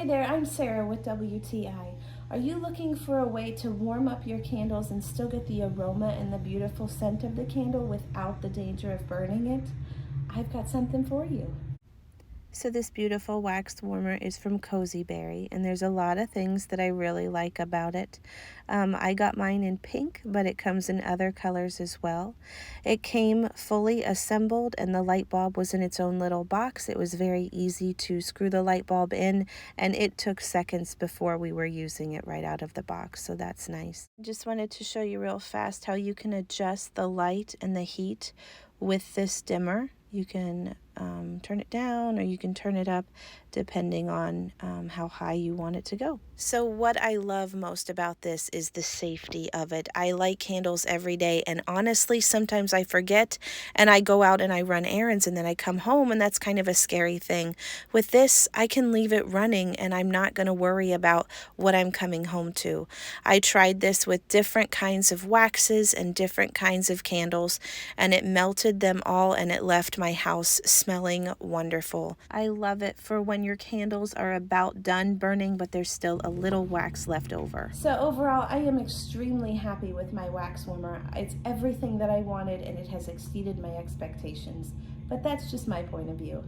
Hi there, I'm Sarah with WTI. Are you looking for a way to warm up your candles and still get the aroma and the beautiful scent of the candle without the danger of burning it? I've got something for you. So this beautiful wax warmer is from Cozyberry, and there's a lot of things that I really like about it. I got mine in pink, but it comes in other colors as well. It came fully assembled, and the light bulb was in its own little box. It was very easy to screw the light bulb in, and it took seconds before we were using it right out of the box, so that's nice. Just wanted to show you real fast how you can adjust the light and the heat with this dimmer. You can turn it down or you can turn it up depending on how high you want it to go. So what I love most about this is the safety of it. I light candles every day, and honestly sometimes I forget and I go out and I run errands and then I come home, and that's kind of a scary thing. With this, I can leave it running and I'm not going to worry about what I'm coming home to. I tried this with different kinds of waxes and different kinds of candles, and it melted them all and it left my house smelling wonderful. I love it for when your candles are about done burning but there's still a little wax left over. So overall, I am extremely happy with my wax warmer. It's everything that I wanted and it has exceeded my expectations, but that's just my point of view.